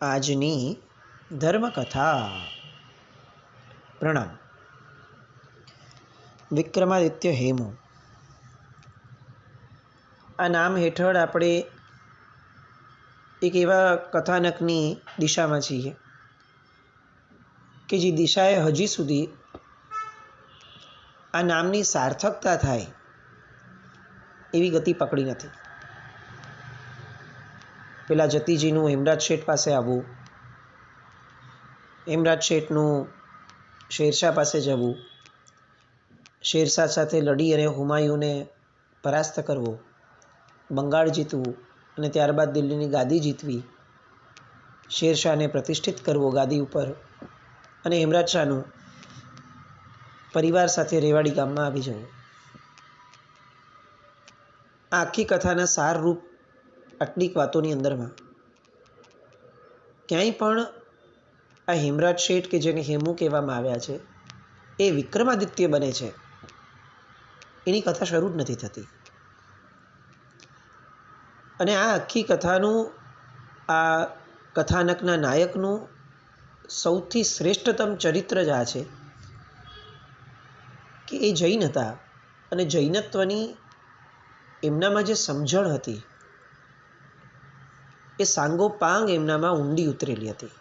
આજની ધર્મકથા. પ્રણામ. વિક્રમાદિત્ય હેમુ. આ નામ હેઠળ આપણે એક એવા કથાનકની દિશામાં છીએ કે જે દિશાએ હજી સુધી આ નામની સાર્થકતા થાય એવી ગતિ પકડી નથી. પેલા જતીજીનું હેમરાજ શેઠ પાસે આવવું, હેમરાજ શેઠનું શેરશાહ પાસે જવું, શેરશાહ સાથે લડી અને હુમાયુને પરાસ્ત કરવો, બંગાળ જીતવું અને ત્યારબાદ દિલ્હીની ગાદી જીતવી, શેરશાહને પ્રતિષ્ઠિત કરવો ગાદી ઉપર અને હેમરાજ શાહનું પરિવાર સાથે રેવાડી ગામમાં આવી જવું. આ આખી કથાના સારરૂપ આટલીક વાતોની અંદરમાં ક્યાંય પણ આ હેમરાજ શેઠ કે જેને હેમુ કહેવામાં આવ્યા છે એ વિક્રમાદિત્ય બને છે એની કથા શરૂ જ નથી થતી. અને આ આખી કથાનું, આ કથાનકના નાયકનું સૌથી શ્રેષ્ઠતમ ચરિત્ર જ આ છે કે એ જૈન હતા અને જૈનત્વની એમનામાં જે સમજણ હતી એ સાંગોપાંગ એમનામાં ઊંડી ઉતરેલી હતી.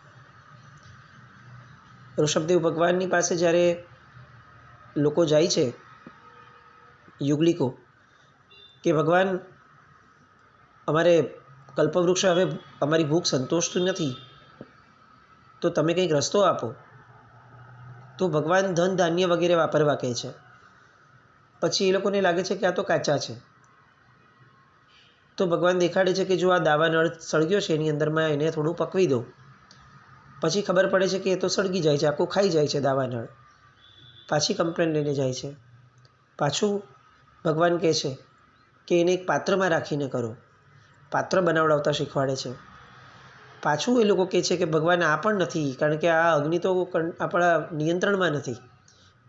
ઋષભદેવ ભગવાનની પાસે જ્યારે લોકો જાય છે, યુગલિકો, કે ભગવાન અમારે કલ્પવૃક્ષ હવે અમારી ભૂખ સંતોષતું નથી તો તમે કંઈક રસ્તો આપો, તો ભગવાન ધન ધાન્ય વગેરે વાપરવા કહે છે. પછી એ લોકોને લાગે છે કે આ તો કાચા છે, તો ભગવાન દેખાડે છે કે જો આ દાવાનળ સળગ્યો છે એની અંદરમાં એને થોડું પકવી દો. પછી ખબર પડે છે કે એ તો સળગી જાય છે, આખું ખાઈ જાય છે દાવાનળ. પાછી કમ્પ્લેન લઈને જાય છે. પાછું ભગવાન કહે છે કે એને એક પાત્રમાં રાખીને કરો, પાત્ર બનાવડાવતા શીખવાડે છે. પાછું એ લોકો કહે છે કે ભગવાન આ પણ નથી, કારણ કે આ અગ્નિ તો આપણા નિયંત્રણમાં નથી.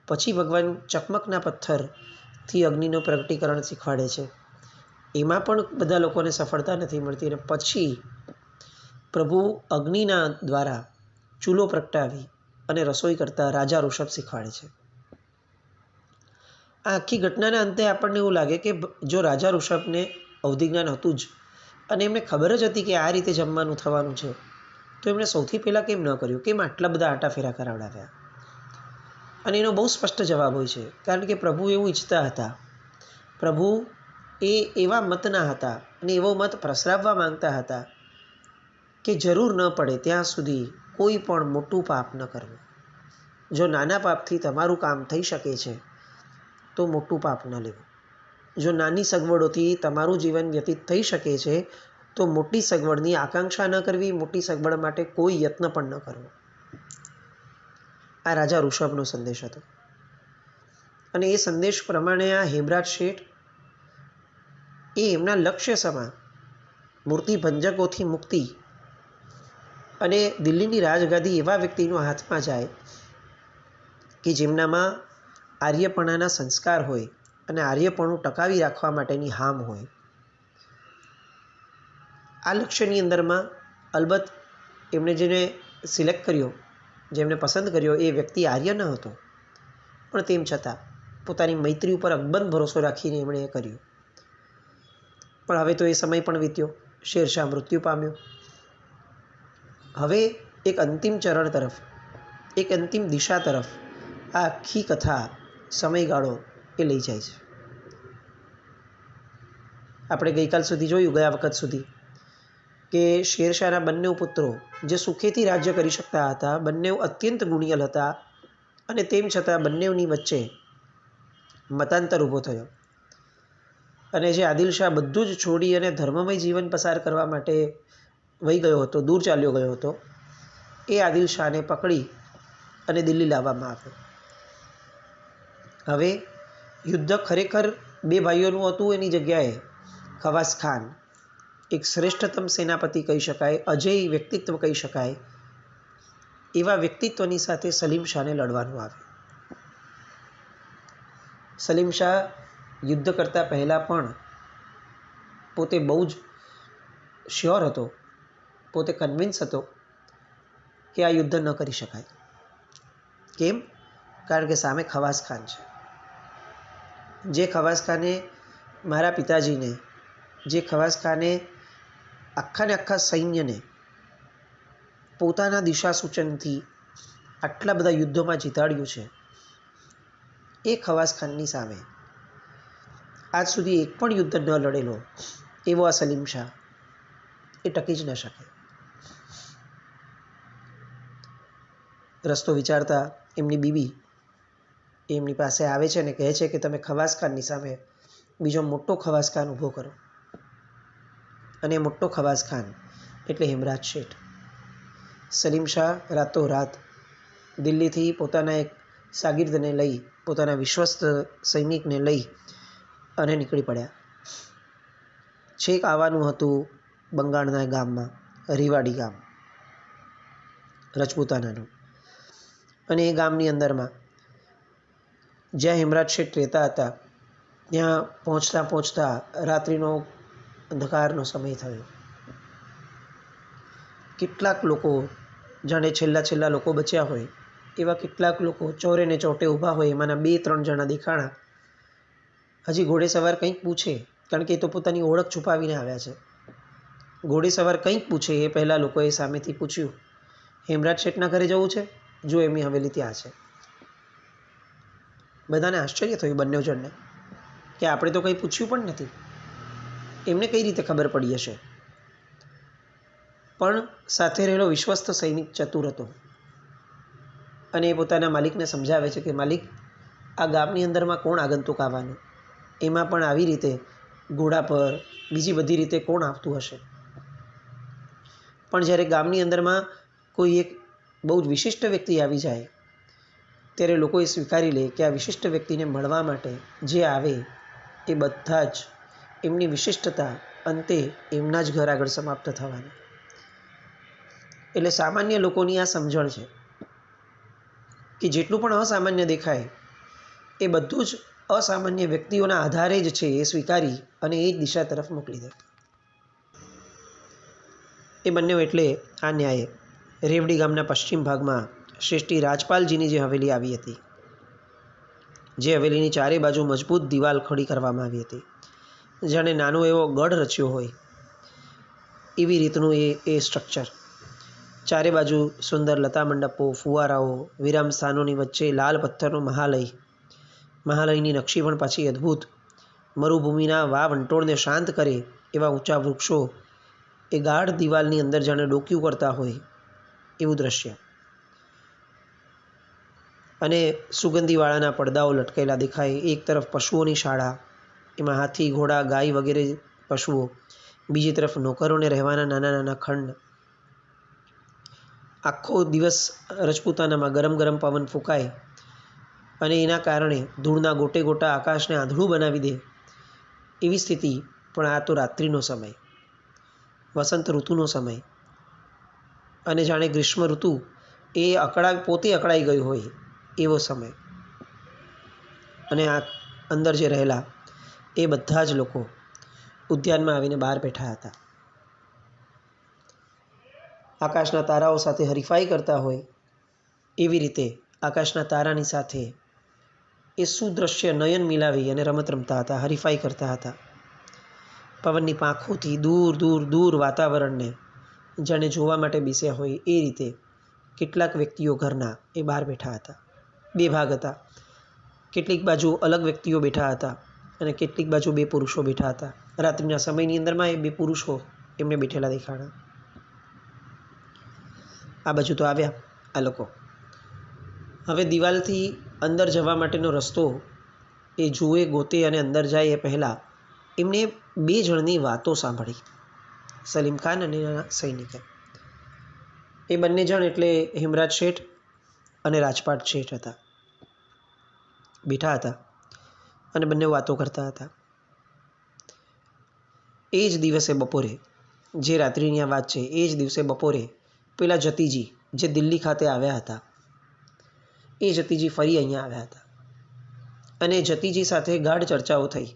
પછી ભગવાન ચકમકના પથ્થરથી અગ્નિનું પ્રગટીકરણ શીખવાડે છે. એમાં પણ બધા લોકોને સફળતા નથી મળતી અને પછી પ્રભુ અગ્નિના દ્વારા ચૂલો પ્રગટાવી અને રસોઈ કરતા રાજા ઋષભ શીખવાડે છે. આ આખી ઘટનાના અંતે આપણને એવું લાગે કે જો રાજા ઋષભને અવધિ જ્ઞાન હતું જ અને એમને ખબર જ હતી કે આ રીતે જમવાનું થવાનું છે, તો એમણે સૌથી પહેલાં કેમ ન કર્યું, કેમ આટલા બધા આટાફેરા કરાવડાવ્યા? અને એનો બહુ સ્પષ્ટ જવાબ હોય છે, કારણ કે પ્રભુ એવું ઈચ્છતા હતા. પ્રભુ એ એવા મતના હતા અને એવો મત પ્રસરાવવા માંગતા હતા કે જરૂર ન પડે ત્યાં સુધી કોઈ પણ મોટું પાપ ન કરવું. જો નાના પાપથી તમારું કામ થઈ શકે છે તો મોટું પાપ ન લેવું. જો નાની સગવડોથી તમારું જીવન વ્યતીત થઈ શકે છે તો મોટી સગવડની આકાંક્ષા ન કરવી, મોટી સગવડ માટે કોઈ યત્ન પણ ન કરવો. આ રાજા ઋષભનો સંદેશ હતો. અને એ સંદેશ પ્રમાણે આ હેમરાજ શેઠ એ એમના લક્ષ્ય સમા મૂર્તિ ભંજકોથી મુક્તિ અને દિલ્હીની રાજગાદી એવા વ્યક્તિના હાથમાં જાય કે જેમનામાં આર્યપણાના સંસ્કાર હોય અને આર્યપણું ટકાવી રાખવા માટેની હામ હોય. આ લક્ષ્યની અંદરમાં અલબત્ત એમણે જેને સિલેક્ટ કર્યો, જેમને પસંદ કર્યો, એ વ્યક્તિ આર્ય ન હતો, પણ તેમ છતાં પોતાની મૈત્રી ઉપર અકબંધ ભરોસો રાખીને એમણે એ કર્યું. પણ હવે તો એ સમય પણ વીત્યો, શેરશાહ મૃત્યુ પામ્યો. હવે એક અંતિમ ચરણ તરફ, એક અંતિમ દિશા તરફ આ આખી કથા, સમયગાળો એ લઈ જાય છે. આપણે ગઈકાલ સુધી જોયું, ગયા વખત સુધી, કે શેરશાહના બંને પુત્રો જે સુખેથી રાજ્ય કરી શકતા હતા, બંને અત્યંત ગુણિયલ હતા અને તેમ છતાં બંનેની વચ્ચે મતાંતર ઊભો થયો. અને જે આદિલ શાહ બધું જ છોડી અને ધર્મમય જીવન પસાર કરવા માટે વહી ગયો હતો, દૂર ચાલ્યો ગયો હતો, એ આદિલ શાહને પકડી અને દિલ્હી લાવવામાં આવ્યો. હવે યુદ્ધ ખરેખર બે ભાઈઓનું હતું, એની જગ્યાએ ખવાસ ખાન, એક શ્રેષ્ઠતમ સેનાપતિ કહી શકાય, અજેય વ્યક્તિત્વ કહી શકાય, એવા વ્યક્તિત્વની સાથે સલીમ શાહને લડવાનું આવે. સલીમ શાહ યુદ્ધ કરતાં પહેલાં પણ પોતે બહુ જ શ્યોર હતો, પોતે કન્વિન્સ હતો કે આ યુદ્ધ ન કરી શકાય. કેમ? કારણ કે સામે ખવાસ ખાન છે, જે ખવાસ ખાને મારા પિતાજીને, જે ખવાસ ખાને આખાને આખા સૈન્યને પોતાના દિશા સૂચનથી આટલા બધા યુદ્ધોમાં જીતાડ્યું છે, એ ખવાસ ખાનની સામે આજ સુધી એક પણ યુદ્ધ ન લડેલો એવો આ સલીમ શાહ એ ટકી જ ન શકે. રસ્તો વિચારતા એમની બીબી એમની પાસે આવે છે અને કહે છે કે તમે ખવાસ ખાનની સામે બીજો મોટો ખવાસ ખાન ઊભો કરો. અને મોટો ખવાસ ખાન એટલે હેમરાજ શેઠ. સલીમ શાહ રાતોરાત દિલ્હીથી પોતાના એક શાગીર્દને લઈ, પોતાના વિશ્વસ્ત સૈનિકને લઈ અને નીકળી પડ્યા. છેક આવવાનું હતું બંગાળના ગામમાં, રીવાડી ગામ રજપૂતાનાનું. અને એ ગામની અંદરમાં જ્યાં હેમરાજ શેઠ રહેતા હતા ત્યાં પહોંચતા પહોંચતા રાત્રિનો અંધકારનો સમય થયો. કેટલાક લોકો, જાણે છેલ્લા લોકો બચ્યા હોય એવા કેટલાક લોકો ચોરે ને ચોટે ઊભા હોય. એમાંના 2-3 જણા દેખાણા. હજી ઘોડેસવાર કંઈક પૂછે, કારણ કે એ તો પોતાની ઓળખ છુપાવીને આવ્યા છે. ઘોડેસવાર કંઈક પૂછે એ પહેલાં લોકોએ સામેથી પૂછ્યું, હેમરાજ શેઠના ઘરે જવું છે? જો એમની હવેલી ત્યાં છે. બધાને આશ્ચર્ય થયું બંને જણને કે આપણે તો કંઈ પૂછ્યું પણ નથી, એમને કઈ રીતે ખબર પડી હશે? પણ સાથે રહેલો વિશ્વસ્ત સૈનિક ચતુર હતો અને એ પોતાના માલિકને સમજાવે છે કે માલિક, આ ગામની અંદરમાં કોણ આગંતુક આવવાનું? એમાં પણ આવી રીતે ઘોડા પર બીજી બધી રીતે કોણ આવતું હશે? પણ જ્યારે ગામની અંદરમાં કોઈ એક બહુ જ વિશિષ્ટ વ્યક્તિ આવી જાય ત્યારે લોકો એ સ્વીકારી લે કે આ વિશિષ્ટ વ્યક્તિને મળવા માટે જે આવે એ બધા જ એમની વિશિષ્ટતા અંતે એમના જ ઘર આગળ સમાપ્ત થવાની. એટલે સામાન્ય લોકોની આ સમજણ છે કે જેટલું પણ અસામાન્ય દેખાય એ બધું જ અસામાન્ય વ્યક્તિઓના આધારે જ છે એ સ્વીકારી અને એ જ દિશા તરફ મોકલી દે. એ બંને એટલે આ ન્યાયે રેવડી ગામના પશ્ચિમ ભાગમાં શ્રેષ્ઠી રાજપાલજીની જે હવેલી આવી હતી, જે હવેલીની ચારે બાજુ મજબૂત દિવાલ ખડી કરવામાં આવી હતી, જાણે નાનો એવો ગઢ રચ્યો હોય એવી રીતનું એ સ્ટ્રક્ચર. ચારે બાજુ સુંદર લતા મંડપો, ફુવારાઓ, વિરામ સ્થાનોની વચ્ચે લાલ પથ્થરનો મહાલય. મહાલયની નકશી પણ પાછી અદ્ભુત. મરુભૂમિના વા વંટોળને શાંત કરે એવા ઊંચા વૃક્ષો એ ગાઢ દિવાલની અંદર જાણે ડોક્યું કરતા હોય એવું દ્રશ્ય. અને સુગંધીવાળાના પડદાઓ લટકેલા દેખાય. એક તરફ પશુઓની શાળા, એમાં હાથી, ઘોડા, ગાય વગેરે પશુઓ. બીજી તરફ નોકરોને રહેવાના નાના નાના ખંડ. આખો દિવસ રજપૂતાનામાં ગરમ ગરમ પવન ફૂંકાય અને એના કારણે ધૂળના ગોટે ગોટા આકાશને આંધળું બનાવી દે એવી સ્થિતિ. પણ આ તો રાત્રિનો સમય, વસંત ઋતુનો સમય, અને જાણે ગ્રીષ્મ ઋતુ એ પોતે અકળાઈ ગયું હોય એવો સમય. અને આ અંદર જે રહેલા એ બધા જ લોકો ઉદ્યાનમાં આવીને બહાર બેઠા હતા. આકાશના તારાઓ સાથે હરીફાઈ કરતા હોય એવી રીતે આકાશના તારાની સાથે એ સુદ્રશ્ય નયન મિલાવી અને રમત રમતા હતા, હરીફાઈ કરતા હતા. પવનની પાંખોથી દૂર દૂર દૂર વાતાવરણને જાણે જોવા માટે બેસ્યા હોય એ રીતે કેટલાક વ્યક્તિઓ ઘરના એ બહાર બેઠા હતા. 2 ભાગ હતા. કેટલીક બાજુ અલગ વ્યક્તિઓ બેઠા હતા અને કેટલીક બાજુ 2 પુરુષો બેઠા હતા. રાત્રિના સમયની અંદરમાં એ 2 પુરુષો એમને બેઠેલા દેખાણા. આ બાજુ તો આવ્યા આ લોકો. હવે દિવાલથી અંદર જવા માટેનો રસ્તો એ જુએ, ગોતે અને અંદર જાય એ પહેલાં એમને 2 જણની વાતો સાંભળી, સલીમ ખાન અને એના સૈનિકે. એ બંને જણ એટલે હેમરાજ શેઠ અને રાજપાટ શેઠ હતા. બેઠા હતા અને બંને વાતો કરતા હતા. એ જ દિવસે બપોરે, જે રાત્રિની આ વાત છે, એ જ દિવસે બપોરે પેલા જતીજી જે દિલ્હી ખાતે આવ્યા હતા એ જતીજી ફરી અહીંયા આવ્યા હતા. અને જતીજી સાથે ગાઢ ચર્ચાઓ થઈ,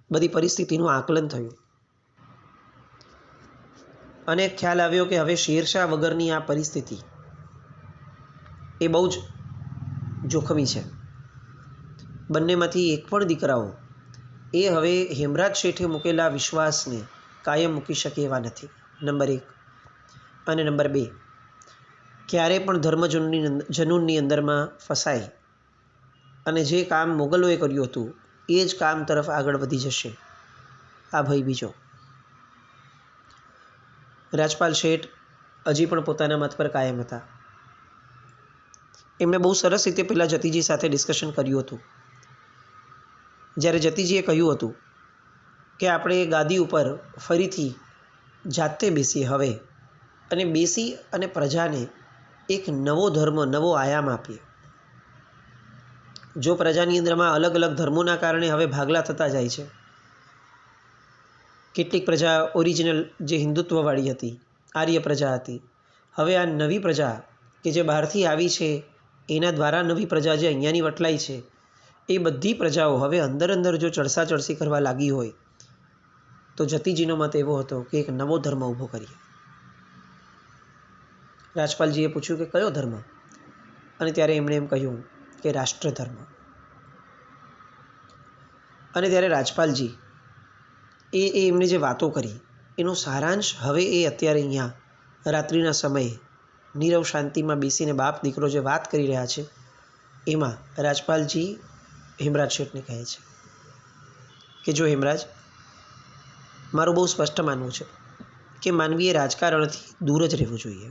બધી પરિસ્થિતિનું આકલન થયું અને ખ્યાલ આવ્યો કે હવે શેરશાહ વગરની આ પરિસ્થિતિ એ બહુ જ જોખમી છે. બંનેમાંથી એક પણ દીકરાઓ એ હવે હેમરાજ શેઠે મૂકેલા વિશ્વાસને કાયમ મૂકી શકે એવા નથી. નંબર 1. અને નંબર 2, ક્યારે પણ જનૂનની અંદરમાં ફસાય અને જે કામ મોગલોએ કર્યું હતું એ જ કામ તરફ આગળ વધી જશે, આ ભય બીજો. રાજપાલ શેઠ હજી પણ પોતાના મત પર કાયમ હતા. એમણે બહુ સરસ રીતે પેલા જતીજી સાથે ડિસ્કશન કર્યું હતું. જ્યારે જતીજીએ કહ્યું હતું કે આપણે ગાદી ઉપર ફરીથી જાતે બેસીએ હવે, અને બેસી અને પ્રજાને એક નવો ધર્મ, નવો આયામ આપીએ. જો પ્રજાની અંદરમાં અલગ અલગ ધર્મોના કારણે હવે ભાગલા થતા જાય છે, કેટલીક પ્રજા ઓરિજિનલ જે હિન્દુત્વવાળી હતી, આર્ય પ્રજા હતી, હવે આ નવી પ્રજા કે જે બહારથી આવી છે એના દ્વારા નવી પ્રજા જે અહીંયાની વટલાઈ છે, એ બધી પ્રજાઓ હવે અંદર અંદર જો ચડસાચડસી કરવા લાગી હોય તો જતીજીનો મત એવો હતો કે એક નવો ધર્મ ઊભો કરીએ. રાજપાલજીએ પૂછ્યું કે કયો ધર્મ? અને ત્યારે એમણે એમ કહ્યું કે રાષ્ટ્રધર્મ. અને ત્યારે રાજપાલજી એમને જે વાતો કરી એનો સારાંશ હવે એ અત્યારે અહીંયા રાત્રિના સમયે નીરવ શાંતિમાં બેસીને બાપ દીકરો જે વાત કરી રહ્યા છે એમાં રાજપાલજી હેમરાજ શેઠને કહે છે કે જો હેમરાજ, મારું બહુ સ્પષ્ટ માનવું છે કે માનવીએ રાજકારણથી દૂર જ રહેવું જોઈએ.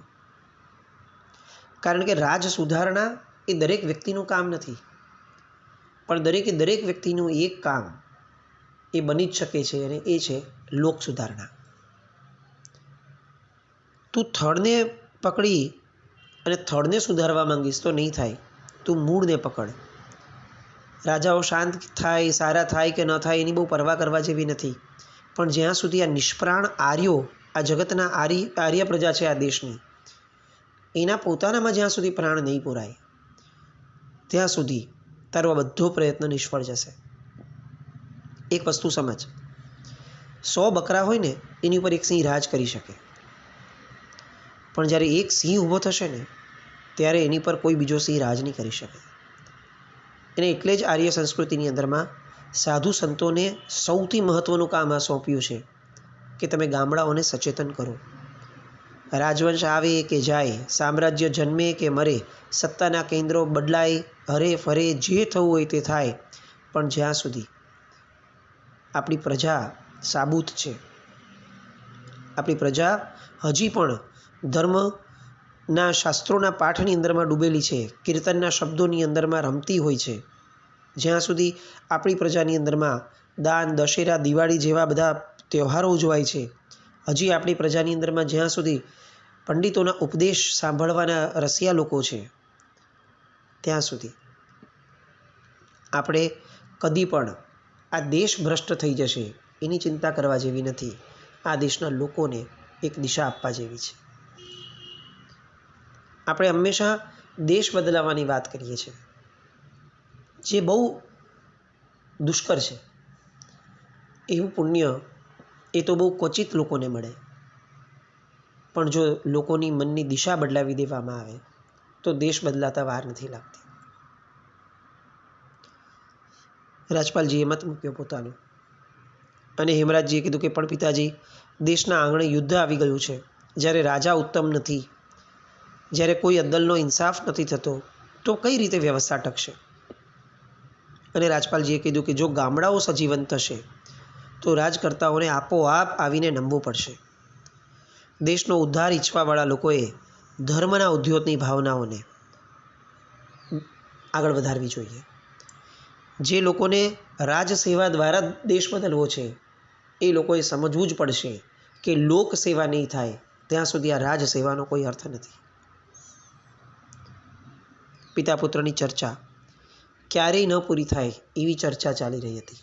કારણ કે રાજ સુધારણા એ દરેક વ્યક્તિનું કામ નથી, પણ દરેક વ્યક્તિનું એક કામ એ બની જ શકે છે, અને એ છે લોક સુધારણા. તું થડને પકડી અને થડને સુધારવા માંગીશ તો નહીં થાય, તું મૂળને પકડ. રાજાઓ શાંત થાય, સારા થાય કે ન થાય એની બહુ પરવા કરવા જેવી નથી, પણ જ્યાં સુધી આ નિષ્પ્રાણ આર્યો, આ જગતના આર્ય પ્રજા છે આ દેશની, એના પોતાનામાં જ્યાં સુધી પ્રાણ નહીં પુરાય ત્યાં સુધી તારો આ બધો પ્રયત્ન નિષ્ફળ જશે. એક વસ્તુ સમજ, 100 બકરા હોય ને એની ઉપર એક સિંહ રાજ કરી શકે, પણ જ્યારે એક સિંહ ઊભો થશે ને ત્યારે એની પર કોઈ બીજો સિંહ રાજ નહીં કરી શકે. એને એટલે જ આર્ય સંસ્કૃતિની અંદરમાં સાધુ સંતોને સૌથી મહત્ત્વનું કામ આ સોંપ્યું છે કે તમે ગામડાઓને સચેતન કરો. રાજવંશ આવે કે જાય, સામ્રાજ્ય જન્મે કે મરે, સત્તાના કેન્દ્રો બદલાય, હરે ફરે, જે થવું હોય તે થાય, પણ જ્યાં સુધી આપણી પ્રજા સાબૂત છે, આપણી પ્રજા હજી પણ ધર્મના શાસ્ત્રોના પાઠની અંદરમાં ડૂબેલી છે, કીર્તનના શબ્દોની અંદરમાં રમતી હોય છે, જ્યાં સુધી આપણી પ્રજાની અંદરમાં દાન, દશેરા, દિવાળી જેવા બધા તહેવારો ઉજવાય છે, હજી આપણી પ્રજાની અંદરમાં જ્યાં સુધી પંડિતોના ઉપદેશ સાંભળવાના રસિયા લોકો છે, ત્યાં સુધી આપણે કદી પણ આ દેશ ભ્રષ્ટ થઈ જશે એની ચિંતા કરવા જેવી નથી. આ દેશના લોકોને એક દિશા આપવા જેવી છે. આપણે હંમેશા દેશ બદલાવવાની વાત કરીએ છીએ, જે બહુ દુષ્કર છે. એવું પુણ્ય એ તો બહુ ક્વચિત લોકોને મળે, પણ જો લોકોની મનની દિશા બદલાવી દેવામાં આવે તો દેશ બદલાતા વાર નથી લાગતી. રાજપાલજીએ મત મૂક્યો પોતાનો, અને હેમરાજજીએ કીધું કે પણ પિતાજી, દેશના આંગણે યુદ્ધ આવી ગયું છે. જ્યારે રાજા ઉત્તમ નથી, જ્યારે કોઈ અદલનો ઇન્સાફ નથી થતો, તો કઈ રીતે વ્યવસ્થા ટકશે? અને રાજપાલજીએ કીધું કે જો ગામડાઓ સજીવન થશે તો રાજકર્તાઓને આપોઆપ આવીને નમવું પડશે. દેશનો ઉદ્ધાર ઈચ્છવાવાળા લોકોએ ધર્મના ઉદ્યોતની ભાવનાઓને આગળ વધારવી જોઈએ. જે લોકોને રાજસેવા દ્વારા દેશ બદલવો છે એ લોકોએ સમજવું જ પડશે કે લોક સેવા નહીં થાય ત્યાં સુધી આ રાજસેવાનો કોઈ અર્થ નથી. પિતા પુત્રની ચર્ચા ક્યારેય ન પૂરી થાય એવી ચર્ચા ચાલી રહી હતી.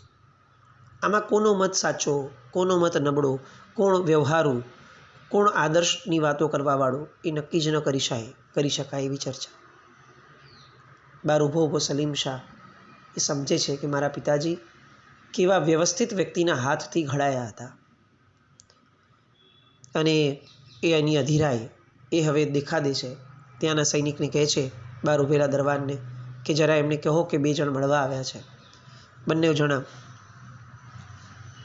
આમાં કોનો મત સાચો, કોનો મત નબળો, કોણ વ્યવહારુ, કોણ આદર્શની વાતો કરવાવાળો, એ નક્કી જ ન કરી શકાય એવી ચર્ચા. બહાર ઊભો સલીમ શાહ એ સમજે છે કે મારા પિતાજી કેવા વ્યવસ્થિત વ્યક્તિના હાથથી ઘડાયા હતા, અને એ એની અધીરાઈ એ હવે દેખા દે છે. ત્યાંના સૈનિકને કહે છે બહાર ઊભેલા દરબારને કે જરા એમને કહો કે 2 જણ મળવા આવ્યા છે. બંને જણા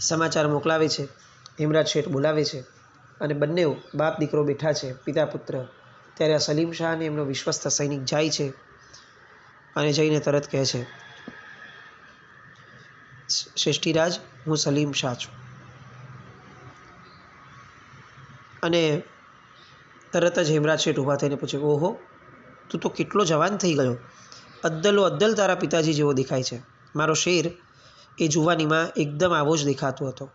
સમાચાર મોકલાવે છે. હેમરાજ શેઠ બોલાવે છે અને બંને બાપ દીકરો બેઠા છે, પિતા પુત્ર. ત્યારે આ સલીમ શાહ અને એમનો વિશ્વસ્ત સૈનિક જાય છે અને જઈને તરત કહે છે, શ્રેષ્ઠીરાજ, હું સલીમ શાહ છું. અને તરત જ હેમરાજ શેઠ ઊભા થઈને પૂછે, ઓહો, તું તો કેટલો જવાન થઈ ગયો. અદ્દલો અદ્દલ તારા પિતાજી જેવો દેખાય છે. મારો શેર એ જુવાનીમાં એકદમ આવો જ દેખાતો હતો.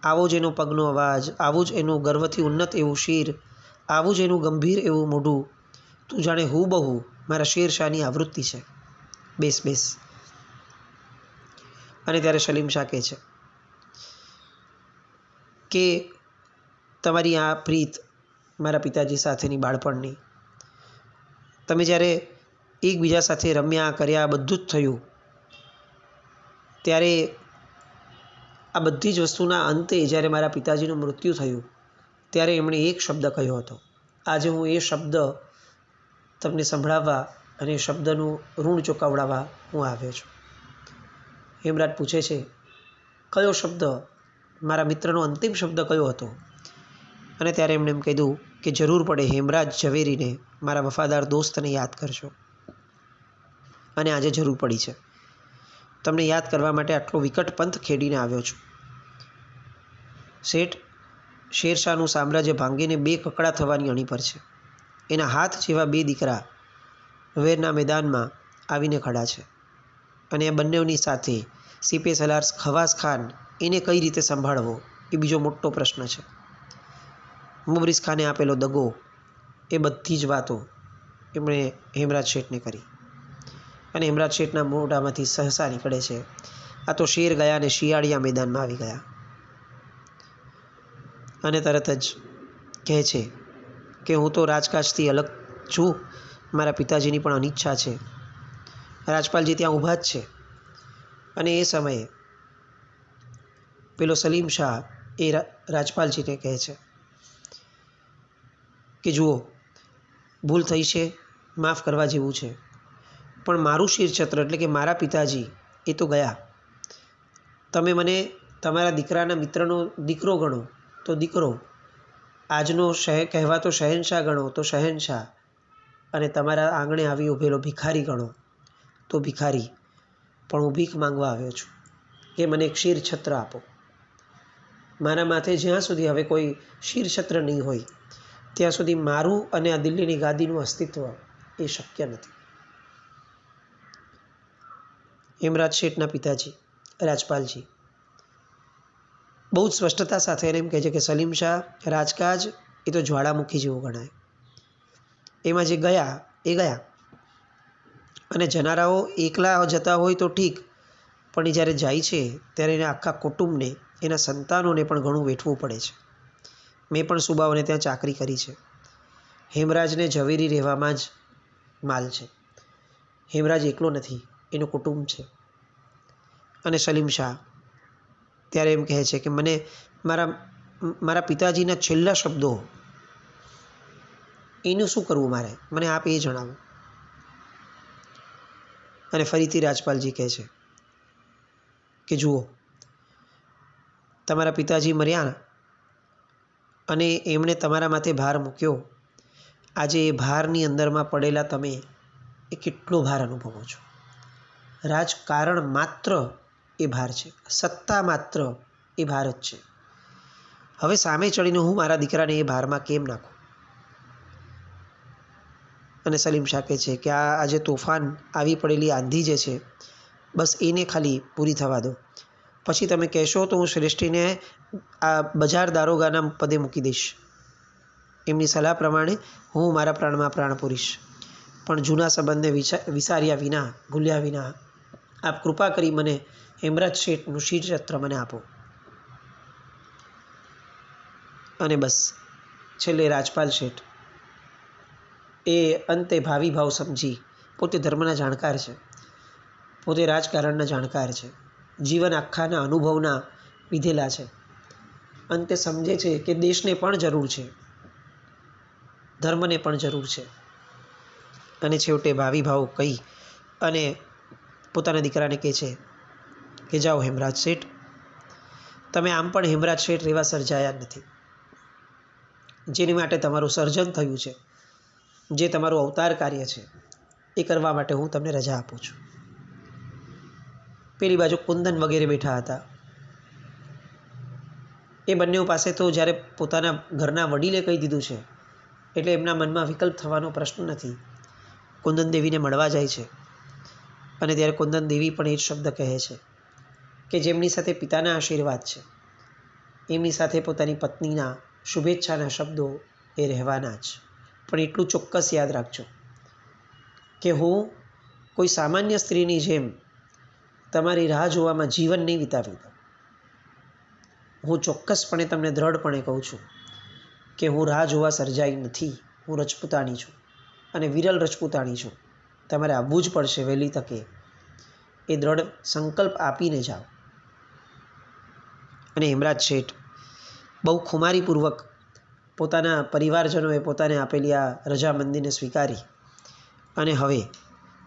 આવો જ એનો પગનો અવાજ, આવું જ એનું ગર્વથી ઉન્નત એવું શિર, આવું જ એનું ગંભીર એવું મોઢું. તું જાણે હુબહુ મારા શેરશાહની આવૃત્તિ છે. બેસ બેસ. અને ત્યારે સલીમ શાહ કહે છે કે તમારી આ પ્રીત મારા પિતાજી સાથેની બાળપણની, તમે જ્યારે એકબીજા સાથે રમ્યા કર્યા બધું જ થયું, ત્યારે આ બધી જ વસ્તુના અંતે જ્યારે મારા પિતાજીનું મૃત્યુ થયું ત્યારે એમણે એક શબ્દ કહ્યો હતો. આજે હું એ શબ્દ તમને સંભળાવવા અને એ શબ્દનું ઋણ ચૂકવડાવવા હું આવ્યો છું. હેમરાજ પૂછે છે, કયો શબ્દ? મારા મિત્રનો અંતિમ શબ્દ કયો હતો? અને ત્યારે એમણે એમ કીધું કે જરૂર પડે હેમરાજ ઝવેરીને, મારા વફાદાર દોસ્તને યાદ કરજો. અને આજે જરૂર પડી છે. તમને યાદ કરવા માટે આટલો વિકટ પંથ ખેડીને આવ્યો છું. શેઠ, શેરશાહનું સામ્રાજ્ય ભાંગીને 2 કકડા થવાની અણી પર છે. એના હાથ જેવા 2 દીકરા વેરના મેદાનમાં આવીને ખડા છે. અને આ બંનેની સાથે સીપે સલાર ખવાસ ખાન, એને કઈ રીતે સંભાળવો એ બીજો મોટો પ્રશ્ન છે. મુબરીઝ ખાને આપેલો દગો, એ બધી જ વાતો એમણે હેમરાજ શેઠને કરી. અને હેમરાજ શેઠના મોઢામાંથી સહસા નીકળે છે, આ તો શેર ગયા અને શિયાળિયા મેદાનમાં આવી ગયા. અને તરત જ કહે છે કે હું તો રાજકાજથી અલગ છું, મારા પિતાજીની પણ અનિચ્છા છે. રાજપાલજી ત્યાં ઊભા જ છે. અને એ સમયે પેલો સલીમ શાહ એ રાજપાલજીને કહે છે કે જુઓ, ભૂલ થઈ છે, માફ કરવા જેવું છે, પણ મારું શિરછત્ર એટલે કે મારા પિતાજી એ તો ગયા. તમે મને તમારા દીકરાના મિત્રનો દીકરો ગણો તો દીકરો, આજનો કહેવાતો શહેનશાહ ગણો તો શહેનશાહ, અને તમારા આંગણે આવી ઊભેલો ભિખારી ગણો તો ભિખારી. પણ હું ભીખ માંગવા આવ્યો છું કે મને એક શિરછત્ર આપો. મારા માથે જ્યાં સુધી હવે કોઈ શિરછત્ર નહીં હોય ત્યાં સુધી મારું અને આ દિલ્હીની ગાદીનું અસ્તિત્વ એ શક્ય નથી. હેમરાજ શેઠના પિતાજી રાજપાલજી બહુ જ સ્પષ્ટતા સાથે એને એમ કહે છે કે સલીમ શાહ, રાજકાજ એ તો જ્વાળામુખી જેવું ગણાય. એમાં જે ગયા એ ગયા. અને જનારાઓ એકલા જતા હોય તો ઠીક, પણ એ જ્યારે જાય છે ત્યારે એના આખા કુટુંબને, એના સંતાનોને પણ ઘણું વેઠવું પડે છે. મેં પણ સુબાઓને ત્યાં ચાકરી કરી છે. હેમરાજને ઝવેરી રહેવામાં જ માલ છે. હેમરાજ એકલો નથી, એનું કુટુંબ છે. અને સલીમ શાહ ત્યારે એમ કહે છે કે મને મારા પિતાજીના છેલ્લા શબ્દો, એનું શું કરવું મારે, મને આપ એ જણાવો. અને ફરીથી રાજપાલજી કહે છે કે જુઓ, તમારા પિતાજી મર્યા અને એમણે તમારા માથે ભાર મૂક્યો. આજે એ ભારની અંદરમાં પડેલા તમે એ કેટલો ભાર અનુભવો છો. રાજકારણ માત્ર એ ભાર છે, સત્તા માત્ર એ ભાર જ છે. હવે સામે ચડીને હું મારા દીકરાને એ ભારમાં કેમ નાખું? અને સલીમ શાહ કહે છે કે આજે તોફાન આવી પડેલી આંધી જે છે, બસ એને ખાલી પૂરી થવા દો. પછી તમે કહેશો તો હું શ્રેષ્ઠીને આ બજાર દારોગાના પદે મૂકી દઈશ. એમની સલાહ પ્રમાણે હું મારા પ્રાણમાં પ્રાણ પૂરીશ. પણ જૂના સંબંધને વિસાર્યા વિના, ભૂલ્યા વિના આપ કૃપા કરી મને હેમરાજ શેઠનું શિરછત્ર મને આપો. અને બસ છેલ્લે રાજપાલ શેઠ એ અંતે ભાવિ ભાવ સમજી, પોતે ધર્મના જાણકાર છે, પોતે રાજકારણના જાણકાર છે, જીવન આખાના અનુભવના વિધેલા છે. અંતે સમજે છે કે દેશને પણ જરૂર છે, ધર્મને પણ જરૂર છે. અને છેવટે ભાવિ ભાવ કહી અને પોતાના દીકરાને કહે છે કે જાઓ હેમરાજ શેઠ, તમે આમ પણ હેમરાજ શેઠ રહેવા સર્જાયા નથી. જેની માટે તમારું સર્જન થયું છે, જે તમારું અવતાર કાર્ય છે, એ કરવા માટે હું તમને રજા આપું છું. પેલી બાજુ કુંદન વગેરે બેઠા હતા. એ બંને પાસે તો જ્યારે પોતાના ઘરના વડીલે કહી દીધું છે એટલે એમના મનમાં વિકલ્પ થવાનો પ્રશ્ન નથી. કુંદન દેવીને મળવા જાય છે અને ત્યારે કુંદન દેવી પણ એ જ શબ્દ કહે છે કે જેમની સાથે પિતાના આશીર્વાદ છે, એમની સાથે પોતાની પત્નીના શુભેચ્છાના શબ્દો એ રહેવાના જ. પણ એટલું ચોક્કસ યાદ રાખજો કે હું કોઈ સામાન્ય સ્ત્રીની જેમ તમારી રાહ જોવામાં જીવન નહીં વિતાવી દઉં. હું ચોક્કસપણે તમને દ્રઢપણે કહું છું કે હું રાહ જોવા સર્જાઈ નથી. હું રજપૂતાણી છું અને વિરલ રજપૂતાણી છું. તમારે આવવું જ પડશે વહેલી તકે. એ દ્રઢ સંકલ્પ આપીને જાઓ. અને હેમરાજ શેઠ બહુ ખુમારીપૂર્વક પોતાના પરિવારજનોએ પોતાને આપેલી આ રજામંદીને સ્વીકારી અને હવે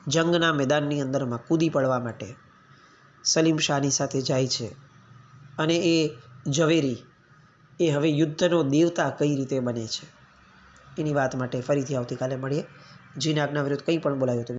જંગના મેદાનની અંદરમાં કૂદી પડવા માટે સલીમ શાહની સાથે જાય છે. અને એ ઝવેરી એ હવે યુદ્ધનો દેવતા કઈ રીતે બને છે એની વાત માટે ફરીથી આવતીકાલે મળીએ. જીને આજ્ઞા વિરુદ્ધ કંઈ પણ બોલાયું હતું